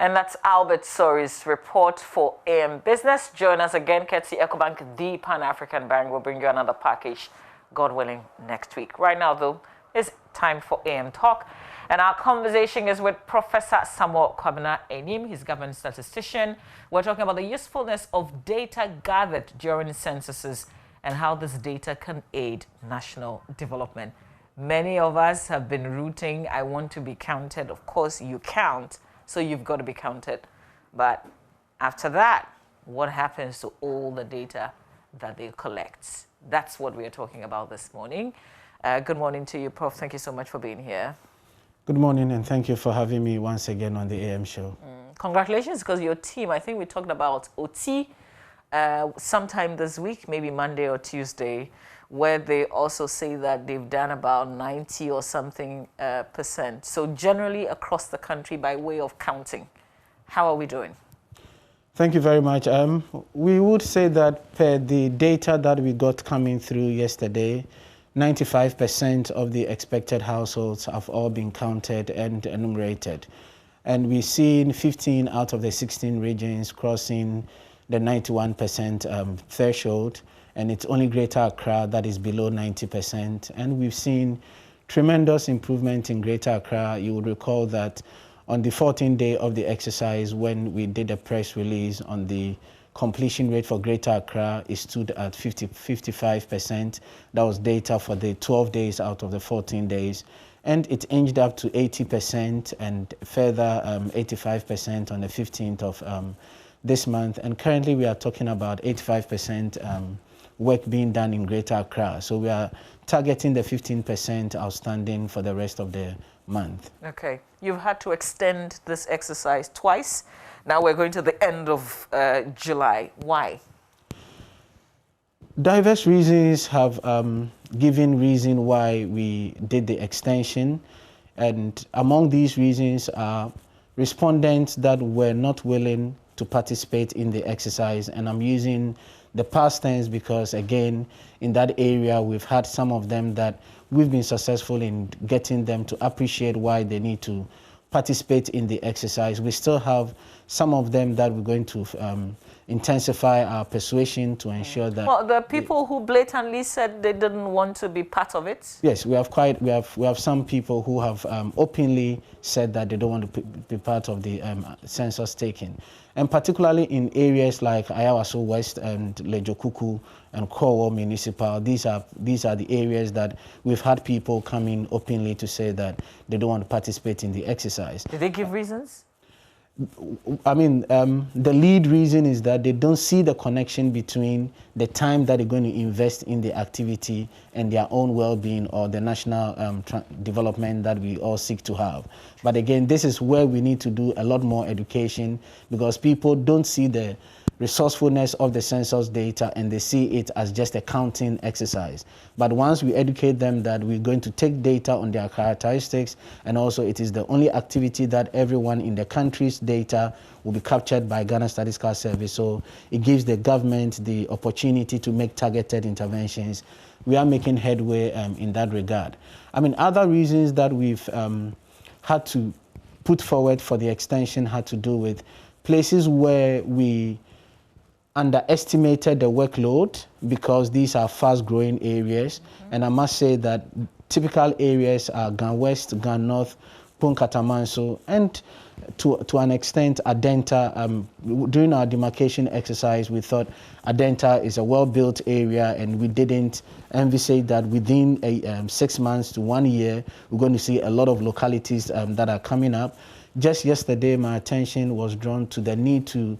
And that's Albert Sori's report for AM Business. Join us again, courtesy EcoBank, the Pan-African Bank. We'll bring you another package, God willing, next week. Right now, though, it's time for AM Talk. And our conversation is with Professor Samuel Kwabena Annim. He's a government statistician. We're talking about the usefulness of data gathered during censuses and how this data can aid national development. Many of us have been rooting, I want to be counted. Of course, you count, so you've got to be counted. But after that, what happens to all the data that they collect? That's what we're talking about this morning. Good morning to you, Prof. Thank you so much for being here. Good morning, and thank you for having me once again on the AM show. Congratulations, because your team, I think we talked about OT sometime this week, maybe Monday or Tuesday, where they also say that they've done about 90 or something percent. So generally across the country by way of counting, how are we doing? Thank you very much. We would say that per the data that we got coming through yesterday, 95% of the expected households have all been counted and enumerated. And we've seen 15 out of the 16 regions crossing the 91% threshold. And it's only Greater Accra that is below 90%. And we've seen tremendous improvement in Greater Accra. You would recall that on the 14th day of the exercise, when we did a press release on the completion rate for Greater Accra, it stood at 55%. That was data for the 12 days out of the 14 days. And it inched up to 80% and further 85% on the 15th of this month. And currently we are talking about 85% work being done in Greater Accra. So we are targeting the 15% outstanding for the rest of the month. Okay. You've had to extend this exercise twice. Now we're going to the end of July. Why? Diverse reasons have given reason why we did the extension. And among these reasons are respondents that were not willing to participate in the exercise. And I'm using the past tense because, again, in that area, we've had some of them that we've been successful in getting them to appreciate why they need to participate in the exercise. We still have some of them that we're going to intensify our persuasion to ensure that. Well, the people who blatantly said they didn't want to be part of it. Yes, we have some people who have openly said that they don't want to be part of the census taking, and particularly in areas like Ayawaso West and Lejokuku and Kowo Municipal. These are the areas that we've had people coming openly to say that they don't want to participate in the exercise. Did they give reasons? I mean, the lead reason is that they don't see the connection between the time that they're going to invest in the activity and their own well-being or the national development that we all seek to have. But again, this is where we need to do a lot more education, because people don't see the resourcefulness of the census data and they see it as just a counting exercise. But once we educate them that we're going to take data on their characteristics, and also it is the only activity that everyone in the country's data will be captured by Ghana Statistical Service. So it gives the government the opportunity to make targeted interventions. We are making headway in that regard. I mean, other reasons that we've had to put forward for the extension had to do with places where we underestimated the workload, because these are fast-growing areas. And I must say that typical areas are Gan West, Gan North, Punkatamanso, and to an extent Adenta. During our demarcation exercise, we thought Adenta is a well-built area, and we didn't envisage that within 6 months to 1 year, we're going to see a lot of localities that are coming up. Just yesterday, my attention was drawn to the need to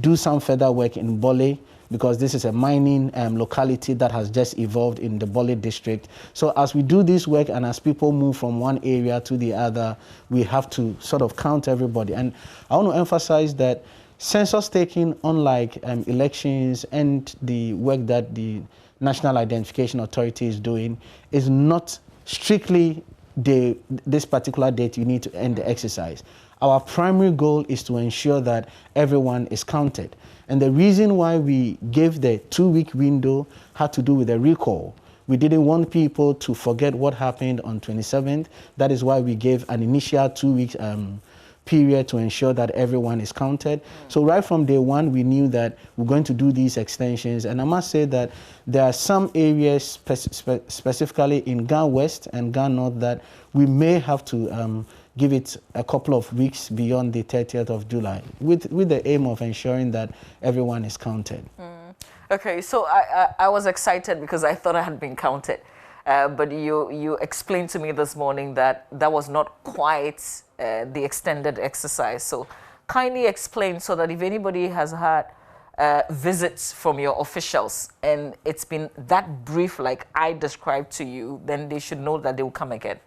do some further work in Bole, because this is a mining locality that has just evolved in the Bole district. So as we do this work and as people move from one area to the other, we have to sort of count everybody. And I want to emphasize that census taking, unlike elections and the work that the National Identification Authority is doing, is not strictly this particular date you need to end the exercise. Our primary goal is to ensure that everyone is counted. And the reason why we gave the 2-week window had to do with the recall. We didn't want people to forget what happened on 27th. That is why we gave an initial 2 weeks period to ensure that everyone is counted. So right from day one, we knew that we're going to do these extensions. And I must say that there are some areas specifically in Ghana West and Ghana North that we may have to give it a couple of weeks beyond the 30th of July with the aim of ensuring that everyone is counted. Okay, so I was excited because I thought I had been counted. But you explained to me this morning that that was not quite the extended exercise. So kindly explain so that if anybody has had visits from your officials and it's been that brief like I described to you, then they should know that they will come again.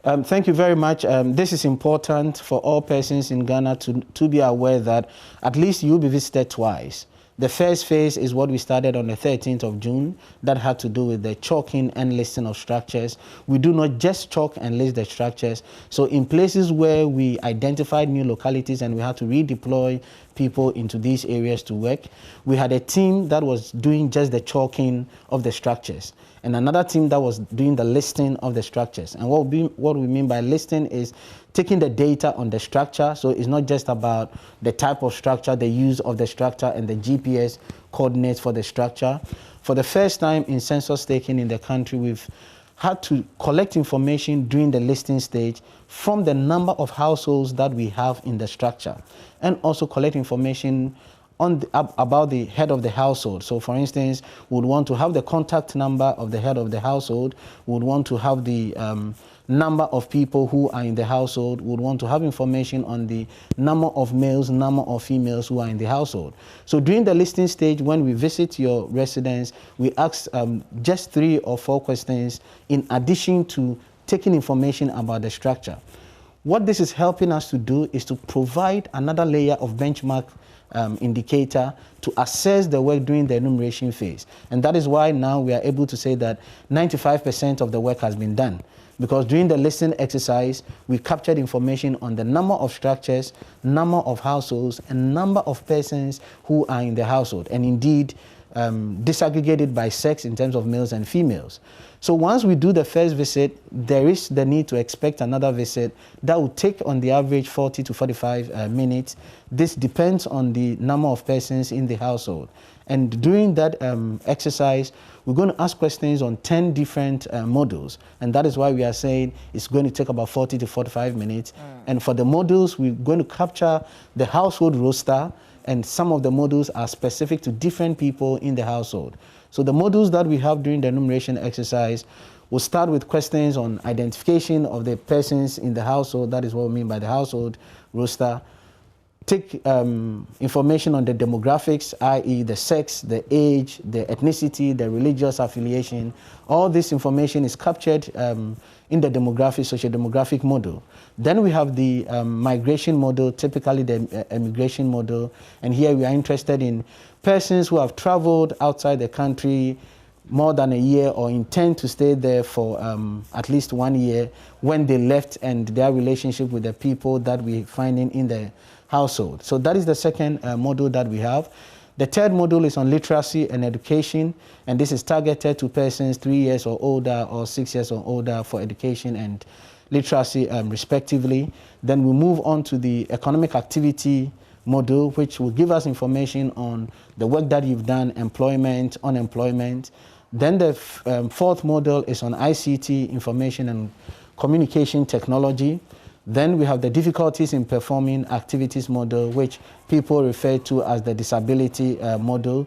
Thank you very much. This is important for all persons in Ghana to be aware that at least you'll be visited twice. The first phase is what we started on the 13th of June. That had to do with the chalking and listing of structures. We do not just chalk and list the structures. So in places where we identified new localities and we had to redeploy people into these areas to work, we had a team that was doing just the chalking of the structures and another team that was doing the listing of the structures. And what we mean by listing is taking the data on the structure. So it's not just about the type of structure, the use of the structure and the GPS coordinates for the structure. For the first time in census taking in the country, we've had to collect information during the listing stage from the number of households that we have in the structure, and also collect information about the head of the household. So for instance, we would want to have the contact number of the head of the household, we would want to have the number of people who are in the household, we would want to have information on the number of males, number of females who are in the household. So during the listing stage, when we visit your residence, we ask just 3 or 4 questions in addition to taking information about the structure. What this is helping us to do is to provide another layer of benchmark indicator to assess the work during the enumeration phase. And that is why now we are able to say that 95% of the work has been done. Because during the listing exercise, we captured information on the number of structures, number of households, and number of persons who are in the household, and indeed disaggregated by sex in terms of males and females. So once we do the first visit, there is the need to expect another visit that will take on the average 40 to 45 minutes. This depends on the number of persons in the household. And during that exercise, we're going to ask questions on 10 different modules. And that is why we are saying it's going to take about 40 to 45 minutes. And for the modules, we're going to capture the household roster, and some of the modules are specific to different people in the household. So the modules that we have during the enumeration exercise will start with questions on identification of the persons in the household. That is what we mean by the household roster. Take information on the demographics, i.e. the sex, the age, the ethnicity, the religious affiliation. All this information is captured in the demographic, socio-demographic model. Then we have the migration model, typically the immigration model. And here we are interested in persons who have traveled outside the country more than a year or intend to stay there for at least 1 year, when they left and their relationship with the people that we're finding in the household. So that is the second module that we have. The third module is on literacy and education, and this is targeted to persons 3 years or older or 6 years or older for education and literacy respectively. Then we move on to the economic activity module, which will give us information on the work that you've done, employment, unemployment. Then the fourth module is on ICT, information and communication technology. Then we have the difficulties in performing activities model, which people refer to as the disability model.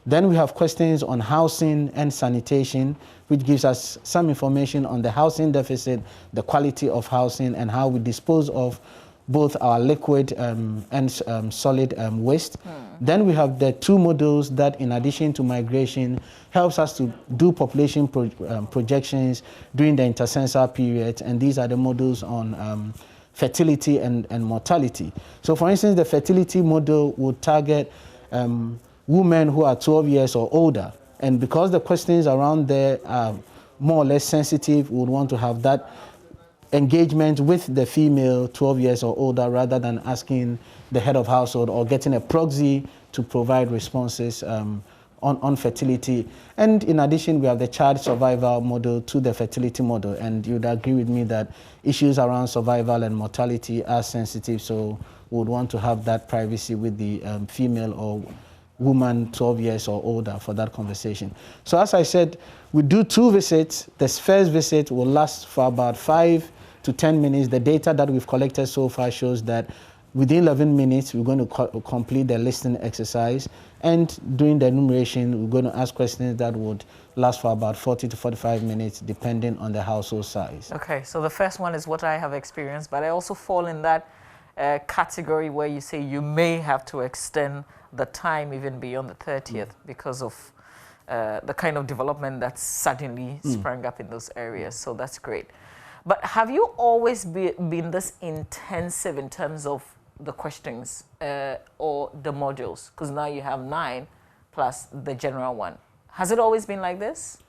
Then we have questions on housing and sanitation, which gives us some information on the housing deficit, the quality of housing, and how we dispose of both our liquid and solid waste. Then we have the 2 modules that, in addition to migration, helps us to do population projections during the intercensal period, and these are the modules on fertility and mortality. So for instance, the fertility model would target women who are 12 years or older, and because the questions around there are more or less sensitive, we would want to have that engagement with the female 12 years or older rather than asking the head of household or getting a proxy to provide responses on fertility. And in addition, we have the child survival model to the fertility model. And you'd agree with me that issues around survival and mortality are sensitive, so we would want to have that privacy with the female or woman 12 years or older for that conversation. So as I said, we do 2 visits. This first visit will last for about 5 to 10 minutes. The data that we've collected so far shows that within 11 minutes, we're going to complete the listening exercise. And during the enumeration, we're going to ask questions that would last for about 40 to 45 minutes, depending on the household size. Okay, so the first one is what I have experienced, but I also fall in that category where you say you may have to extend the time even beyond the 30th because of the kind of development that's suddenly sprang up in those areas. So that's great. But have you always been this intensive in terms of the questions or the modules? Because now you have 9 plus the general one. Has it always been like this?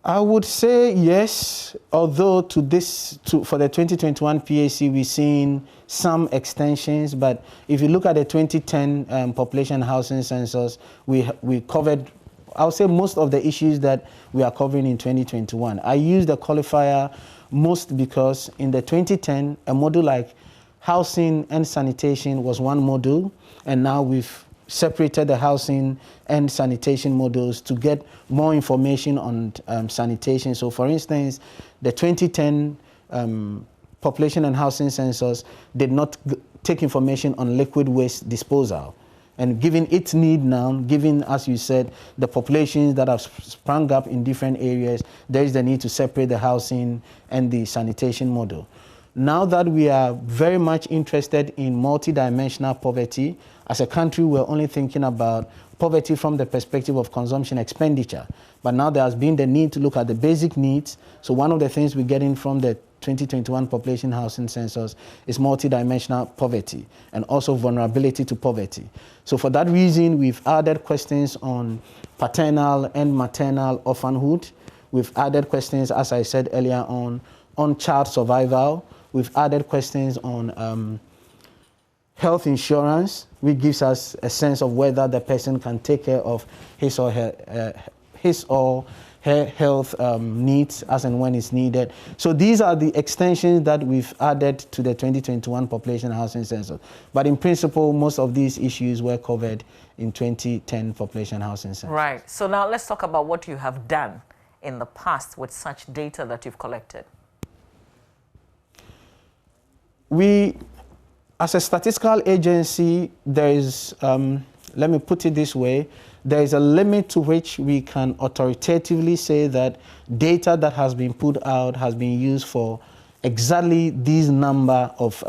I would say yes, although for the 2021 PAC, we're seeing some extensions. But if you look at the 2010 Population and Housing Census, we covered, I would say, most of the issues that we are covering in 2021. I use the qualifier most because in the 2010, a module like housing and sanitation was one module, and now we've separated the housing and sanitation modules to get more information on sanitation. So for instance, the 2010 Population and Housing Census did not take information on liquid waste disposal. And given its need now, given, as you said, the populations that have sprung up in different areas, there is the need to separate the housing and the sanitation model. Now that we are very much interested in multidimensional poverty, as a country, we're only thinking about poverty from the perspective of consumption expenditure. But now there has been the need to look at the basic needs. So one of the things we're getting from the 2021 Population Housing Census is multidimensional poverty and also vulnerability to poverty. So for that reason, we've added questions on paternal and maternal orphanhood. We've added questions, as I said earlier on child survival. We've added questions on health insurance, which gives us a sense of whether the person can take care of his or her health needs as and when it's needed. So these are the extensions that we've added to the 2021 Population and Housing Census. But in principle, most of these issues were covered in 2010 Population and Housing Census. Right. So now let's talk about what you have done in the past with such data that you've collected. We, as a statistical agency, there is, let me put it this way, there is a limit to which we can authoritatively say that data that has been put out has been used for exactly these number of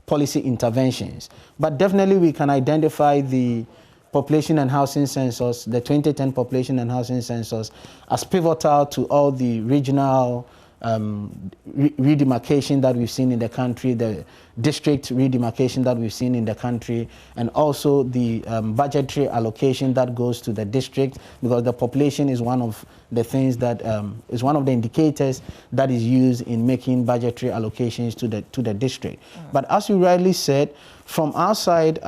policy interventions. But definitely we can identify the Population and Housing Census, the 2010 Population and Housing Census, as pivotal to all the regional redemarcation that we've seen in the country, the district redemarcation that we've seen in the country, and also the budgetary allocation that goes to the district, because the population is one of the things that is one of the indicators that is used in making budgetary allocations to the district. But as you rightly said, from our side,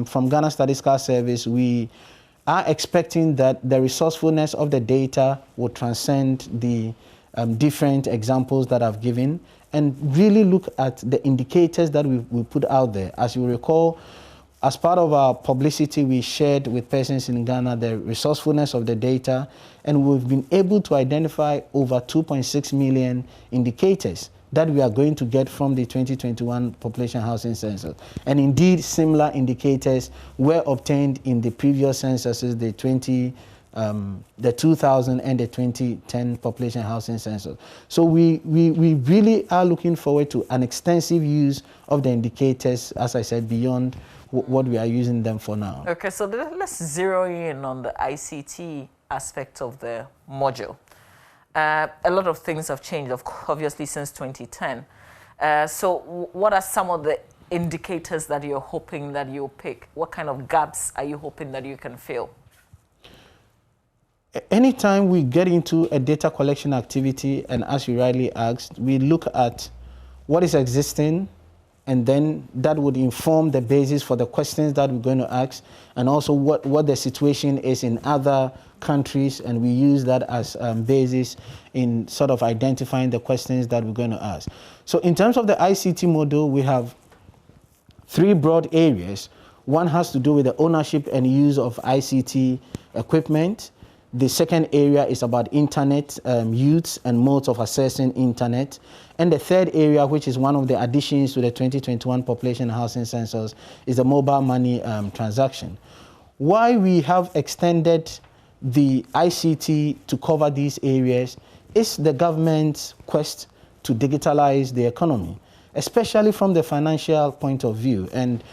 from Ghana Statistical Service, we are expecting that the resourcefulness of the data will transcend the different examples that I've given and really look at the indicators that we put out there. As you recall, as part of our publicity, we shared with persons in Ghana the resourcefulness of the data, and we've been able to identify over 2.6 million indicators that we are going to get from the 2021 Population Housing Census. And indeed, similar indicators were obtained in the previous censuses, the 2000 and the 2010 Population Housing Census. So we really are looking forward to an extensive use of the indicators, as I said, beyond what we are using them for now. Okay, so let's zero in on the ICT aspect of the module. A lot of things have changed, obviously, since 2010. So what are some of the indicators that you're hoping that you'll pick? What kind of gaps are you hoping that you can fill? Anytime we get into a data collection activity, and as you rightly asked, we look at what is existing, and then that would inform the basis for the questions that we're going to ask, and also what the situation is in other countries, and we use that as basis in sort of identifying the questions that we're going to ask. So in terms of the ICT model, we have 3 broad areas. One has to do with the ownership and use of ICT equipment. The second area is about internet use and modes of accessing internet. And the third area, which is one of the additions to the 2021 Population and Housing Census, is the mobile money transaction. Why we have extended the ICT to cover these areas is the government's quest to digitalize the economy, especially from the financial point of view. And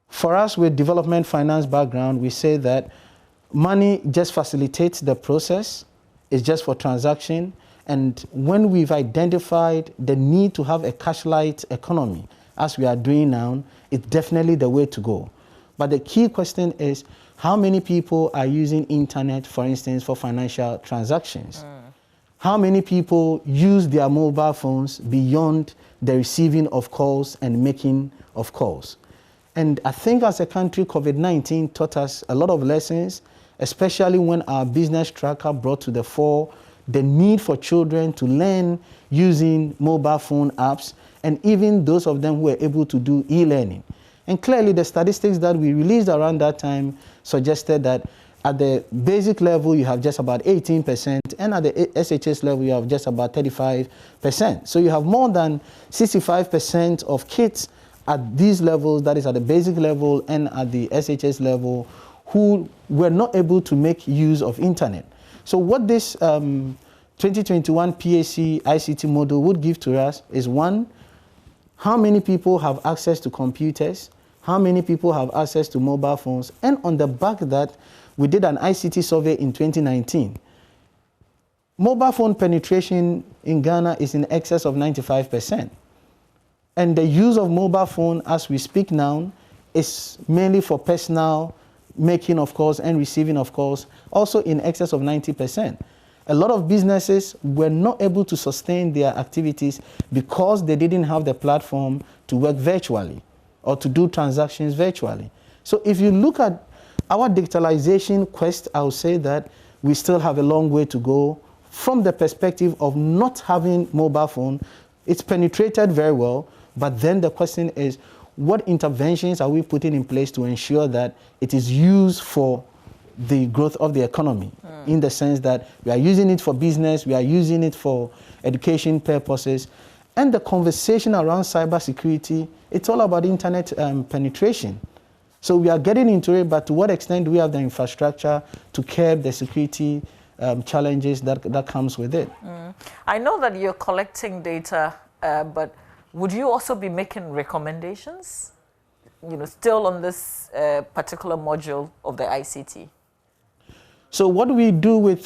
for us with development finance background, we say that money just facilitates the process. It's just for transaction. And when we've identified the need to have a cash-light economy, as we are doing now, it's definitely the way to go. But the key question is, how many people are using internet, for instance, for financial transactions? How many people use their mobile phones beyond the receiving of calls and making of calls? And I think as a country, COVID-19 taught us a lot of lessons, especially when our business tracker brought to the fore the need for children to learn using mobile phone apps, and even those of them who were able to do e-learning. And clearly the statistics that we released around that time suggested that at the basic level, you have just about 18%, and at the SHS level, you have just about 35%. So you have more than 65% of kids at these levels, that is at the basic level and at the SHS level, who were not able to make use of internet. So what this 2021 PAC ICT model would give to us is, one, how many people have access to computers, how many people have access to mobile phones, and on the back of that, we did an ICT survey in 2019. Mobile phone penetration in Ghana is in excess of 95%. And the use of mobile phone as we speak now is mainly for personal making of calls and receiving of calls, also in excess of 90%. A lot of businesses were not able to sustain their activities because they didn't have the platform to work virtually or to do transactions virtually. So if you look at our digitalization quest, I would say that we still have a long way to go from the perspective of not having mobile phone. It's penetrated very well, but then the question is, what interventions are we putting in place to ensure that it is used for the growth of the economy, in the sense that we are using it for business, we are using it for education purposes, and the conversation around cybersecurity, it's all about internet penetration. So we are getting into it, but to what extent do we have the infrastructure to curb the security challenges that comes with it? I know that you're collecting data, but would you also be making recommendations, still on this particular module of the ICT? So what we do with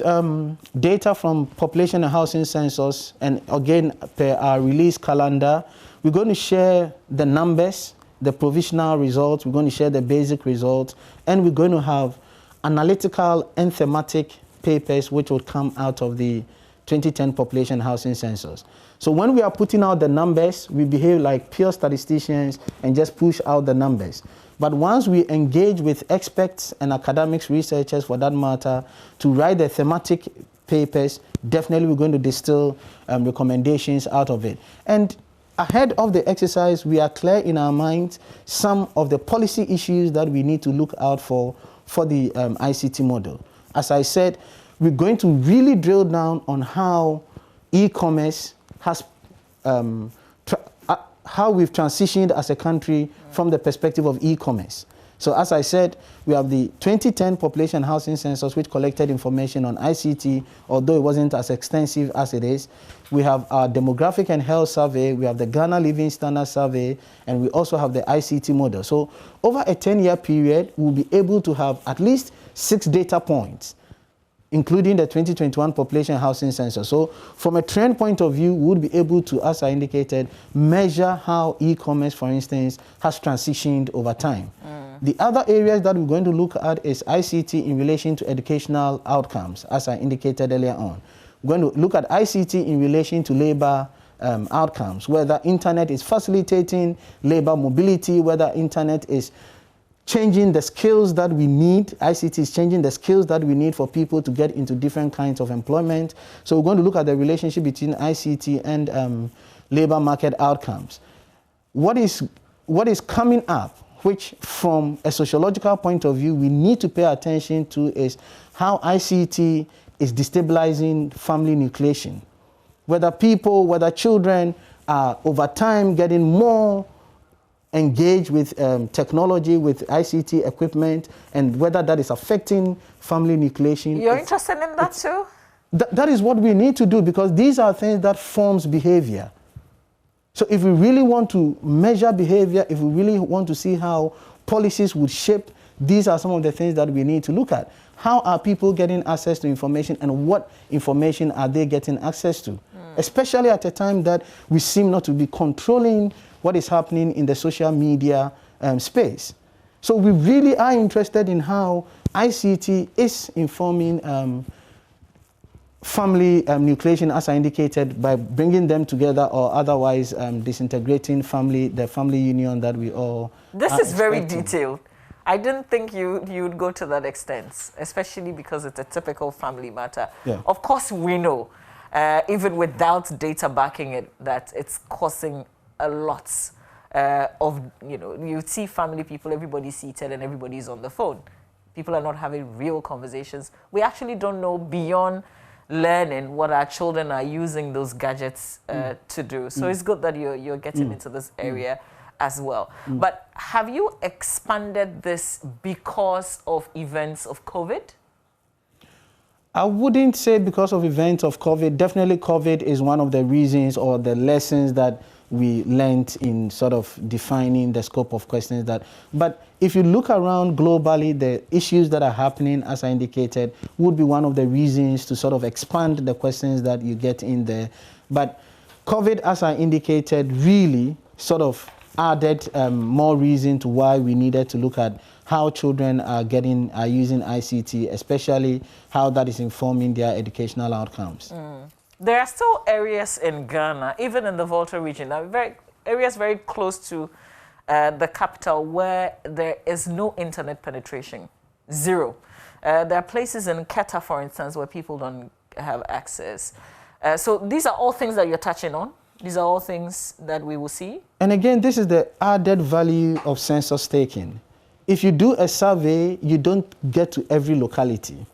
data from Population and Housing Census, and again, per our release calendar, we're going to share the numbers, the provisional results, we're going to share the basic results, and we're going to have analytical and thematic papers which will come out of the 2010 Population Housing Census. So when we are putting out the numbers, we behave like pure statisticians and just push out the numbers. But once we engage with experts and academics, researchers for that matter, to write the thematic papers, definitely we're going to distill recommendations out of it. And ahead of the exercise, we are clear in our minds some of the policy issues that we need to look out for the ICT model. As I said, we're going to really drill down on how e-commerce has, how we've transitioned as a country from the perspective of e-commerce. So as I said, we have the 2010 Population Housing Census, which collected information on ICT, although it wasn't as extensive as it is. We have our Demographic and Health Survey, we have the Ghana Living Standard Survey, and we also have the ICT model. So over a 10-year period, we'll be able to have at least 6 data points, including the 2021 Population Housing Census. So from a trend point of view, we would be able to, as I indicated, measure how e-commerce, for instance, has transitioned over time. The other areas that we're going to look at is ICT in relation to educational outcomes, as I indicated earlier on. We're going to look at ICT in relation to labor outcomes, whether internet is facilitating labor mobility, whether internet is changing the skills that we need. ICT is changing the skills that we need for people to get into different kinds of employment. So we're going to look at the relationship between ICT and labor market outcomes. What is coming up, which from a sociological point of view, we need to pay attention to, is how ICT is destabilizing family nucleation. Whether children are over time getting more engaged with technology, with ICT equipment, and whether that is affecting family nucleation. You're interested in that too? That is what we need to do, because these are things that forms behavior. So if we really want to measure behavior, if we really want to see how policies would shape, these are some of the things that we need to look at. How are people getting access to information, and what information are they getting access to? Especially at a time that we seem not to be controlling what is happening in the social media space. So we really are interested in how ICT is informing family nucleation, as I indicated, by bringing them together, or otherwise disintegrating the family union that we all This is very detailed. I didn't think you would go to that extent, especially because it's a typical family matter. Yeah. Of course, we know, even without data backing it, that it's causing a lot of, you see family people, everybody's seated and everybody's on the phone. People are not having real conversations. We actually don't know beyond learning what our children are using those gadgets to do. So it's good that you're getting into this area as well. But have you expanded this because of events of COVID? I wouldn't say because of events of COVID. Definitely COVID is one of the reasons or the lessons that we learned in sort of defining the scope of questions that, but if you look around globally, the issues that are happening, as I indicated, would be one of the reasons to sort of expand the questions that you get in there. But COVID, as I indicated, really sort of added more reason to why we needed to look at how children are using ICT, especially how that is informing their educational outcomes. There are still areas in Ghana, even in the Volta region, areas very close to the capital, where there is no internet penetration, zero. There are places in Keta, for instance, where people don't have access. So these are all things that you're touching on. These are all things that we will see. And again, this is the added value of census taking. If you do a survey, you don't get to every locality.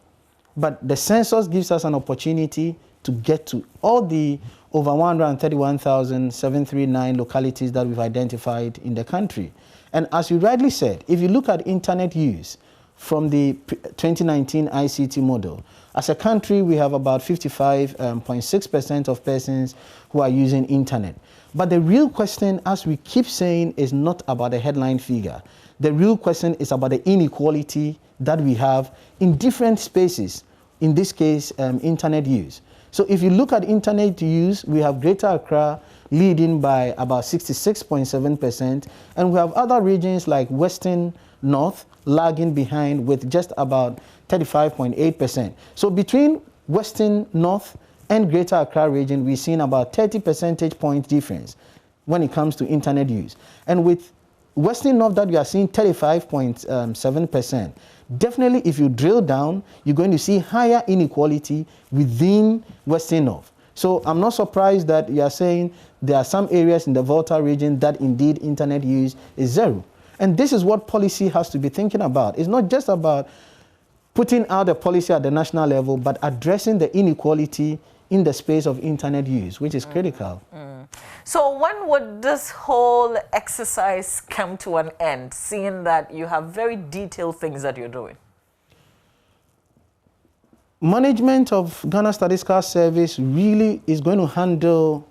But the census gives us an opportunity to get to all the over 131,739 localities that we've identified in the country. And as you rightly said, if you look at internet use from the 2019 ICT model, as a country, we have about 55.6% of persons who are using internet. But the real question, as we keep saying, is not about the headline figure. The real question is about the inequality that we have in different spaces, in this case, internet use. So if you look at internet use, we have Greater Accra leading by about 66.7%, and we have other regions like Western North lagging behind with just about 35.8%. So between Western North and Greater Accra region, we've seen about 30 percentage point difference when it comes to internet use. And with Western North that we are seeing 35.7%, definitely if you drill down, you're going to see higher inequality within Western North. So I'm not surprised that you are saying there are some areas in the Volta region that indeed internet use is zero. And this is what policy has to be thinking about. It's not just about putting out a policy at the national level, but addressing the inequality in the space of internet use, which is critical. So when would this whole exercise come to an end, seeing that you have very detailed things that you're doing? Management of Ghana Statistical Service really is going to handle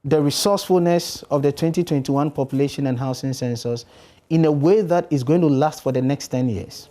the resourcefulness of the 2021 Population and Housing Census in a way that is going to last for the next 10 years.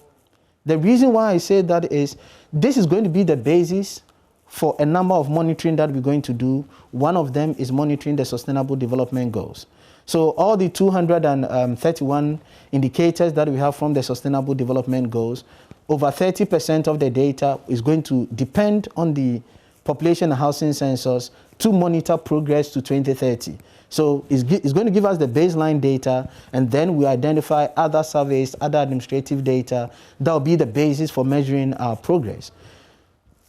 The reason why I say that is this is going to be the basis for a number of monitoring that we're going to do. One of them is monitoring the Sustainable Development Goals. So all the 231 indicators that we have from the Sustainable Development Goals, over 30% of the data is going to depend on the Population and Housing Census to monitor progress to 2030. So it's going to give us the baseline data, and then we identify other surveys, other administrative data that will be the basis for measuring our progress.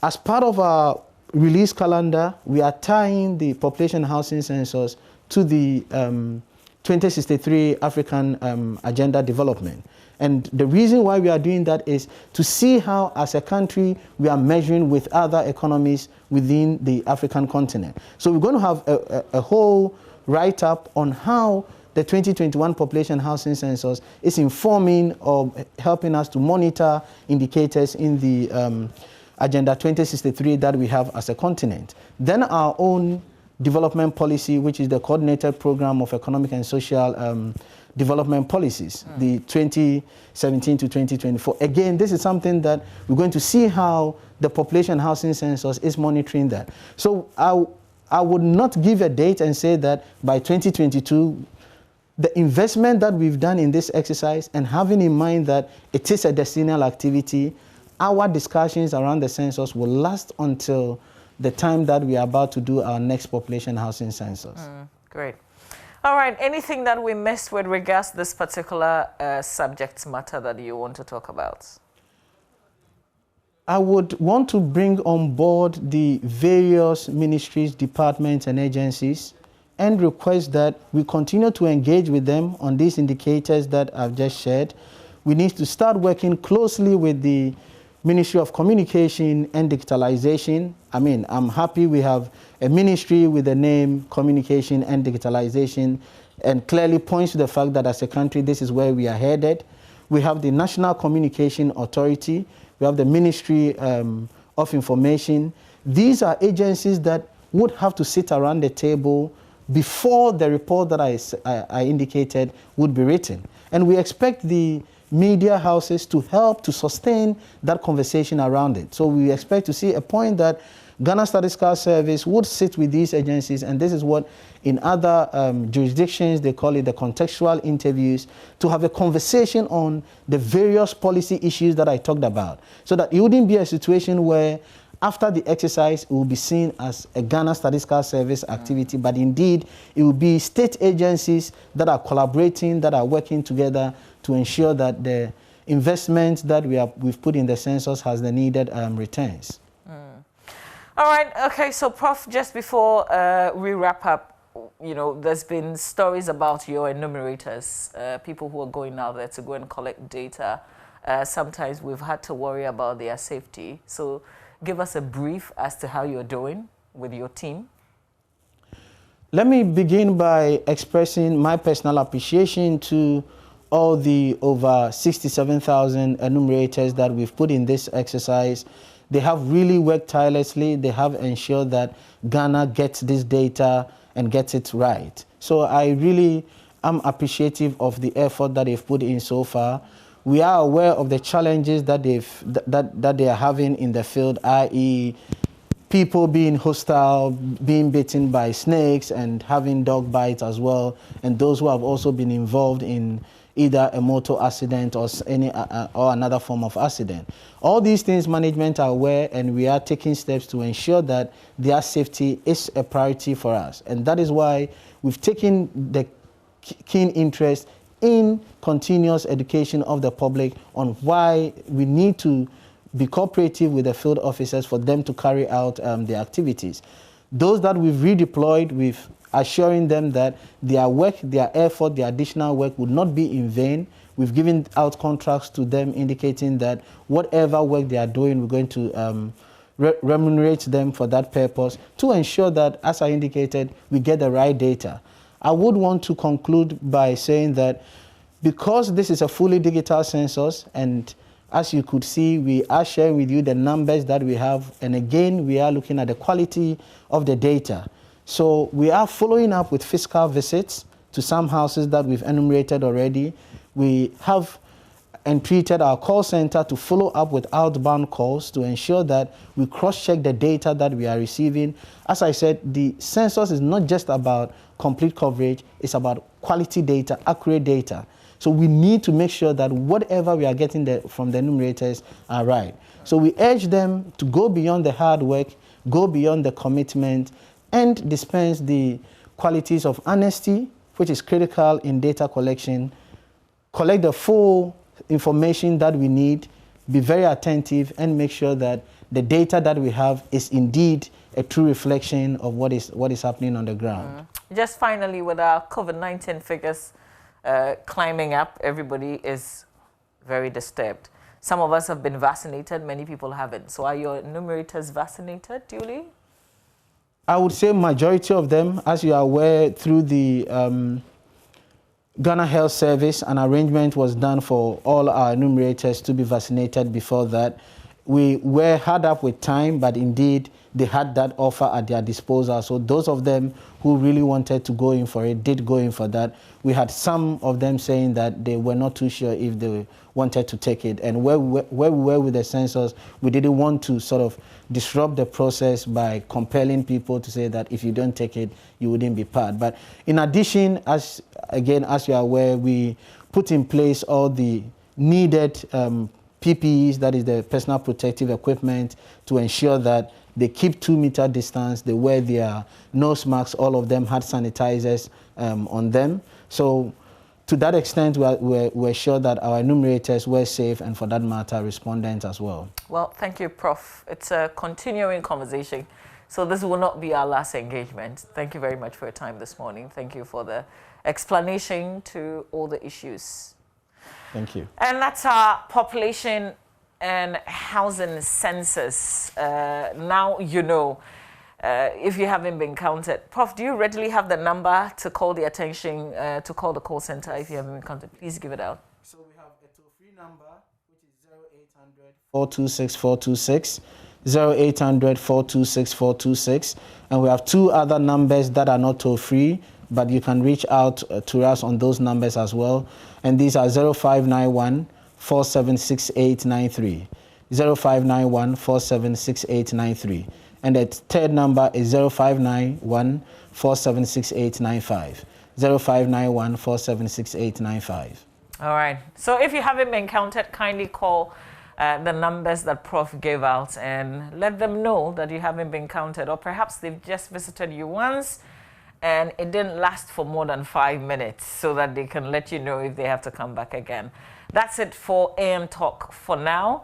As part of our release calendar, we are tying the Population and Housing Census to the 2063 African Agenda Development. And the reason why we are doing that is to see how, as a country, we are measuring with other economies within the African continent. So we're going to have a whole write-up on how the 2021 Population Housing Census is informing or helping us to monitor indicators in the Agenda 2063 that we have as a continent. Then our own development policy, which is the Coordinated Program of Economic and Social Development Policies, the 2017 to 2024. Again, this is something that we're going to see how the Population Housing Census is monitoring that. So I would not give a date and say that by 2022, the investment that we've done in this exercise, and having in mind that it is a decennial activity, our discussions around the census will last until the time that we are about to do our next Population Housing Census. Great. All right, anything that we missed with regards to this particular subject matter that you want to talk about? I would want to bring on board the various ministries, departments, and agencies and request that we continue to engage with them on these indicators that I've just shared. We need to start working closely with the Ministry of Communication and Digitalization. I mean, I'm happy we have a ministry with the name Communication and Digitalization, and clearly points to the fact that as a country, this is where we are headed. We have the National Communication Authority. We have the Ministry of Information. These are agencies that would have to sit around the table before the report that I indicated would be written. And we expect the media houses to help to sustain that conversation around it. So we expect to see a point that Ghana Statistical Service would sit with these agencies, and this is what in other jurisdictions they call it the contextual interviews, to have a conversation on the various policy issues that I talked about, so that it wouldn't be a situation where after the exercise it will be seen as a Ghana Statistical Service activity, but indeed it will be state agencies that are collaborating, that are working together to ensure that the investment that we've put in the census has the needed returns. All right, okay, so Prof, just before we wrap up, you know, there's been stories about your enumerators, people who are going out there to go and collect data. Sometimes we've had to worry about their safety. So give us a brief as to how you're doing with your team. Let me begin by expressing my personal appreciation to all the over 67,000 enumerators that we've put in this exercise. They have really worked tirelessly. They have ensured that Ghana gets this data and gets it right. So I really am appreciative of the effort that they've put in so far. We are aware of the challenges that they are having in the field, i.e. people being hostile, being bitten by snakes and having dog bites as well, and those who have also been involved in either a motor accident or or another form of accident. All these things management are aware, and we are taking steps to ensure that their safety is a priority for us. And that is why we've taken the keen interest in continuous education of the public on why we need to be cooperative with the field officers for them to carry out the activities. Those that we've redeployed, we've assuring them that their work, their effort, their additional work would not be in vain. We've given out contracts to them indicating that whatever work they are doing, we're going to remunerate them for that purpose to ensure that, as I indicated, we get the right data. I would want to conclude by saying that because this is a fully digital census, and as you could see, we are sharing with you the numbers that we have, and again, we are looking at the quality of the data. So we are following up with physical visits to some houses that we've enumerated already. We have entreated our call center to follow up with outbound calls to ensure that we cross-check the data that we are receiving. As I said, the census is not just about complete coverage, it's about quality data, accurate data. So we need to make sure that whatever we are getting from the enumerators are right. So we urge them to go beyond the hard work, go beyond the commitment, and dispense the qualities of honesty, which is critical in data collection, collect the full information that we need, be very attentive, and make sure that the data that we have is indeed a true reflection of what is happening on the ground. Just finally, with our COVID-19 figures climbing up, everybody is very disturbed. Some of us have been vaccinated, many people haven't. So are your enumerators vaccinated duly? I would say majority of them, as you are aware, through the Ghana Health Service, an arrangement was done for all our enumerators to be vaccinated before that. We were hard up with time, but indeed they had that offer at their disposal. So those of them who really wanted to go in for it did go in for that. We had some of them saying that they were not too sure if they wanted to take it. And where we were with the census, we didn't want to sort of disrupt the process by compelling people to say that if you don't take it, you wouldn't be part. But in addition, as you are aware, we put in place all the needed PPEs, that is the personal protective equipment, to ensure that they keep 2-meter distance, they wear their nose masks, all of them had sanitizers on them. So to that extent, we're sure that our enumerators were safe, and for that matter, respondents as well. Well, thank you, Prof. It's a continuing conversation, so this will not be our last engagement. Thank you very much for your time this morning. Thank you for the explanation to all the issues. Thank you. And that's our population and housing census. Now you know if you haven't been counted. Prof, do you readily have the number to call the attention, to call the call center if you haven't been counted? Please give it out. So we have a toll-free number, which is 0800 426 426, 0800 426 426. And we have 2 other numbers that are not toll-free, but you can reach out to us on those numbers as well. And these are 0591 476893, 0591 476893. And the third number is 0591 476895, 0591 476895. All right. So if you haven't been counted, kindly call the numbers that Prof gave out and let them know that you haven't been counted, or perhaps they've just visited you once and it didn't last for more than 5 minutes, so that they can let you know if they have to come back again. That's it for AM Talk for now.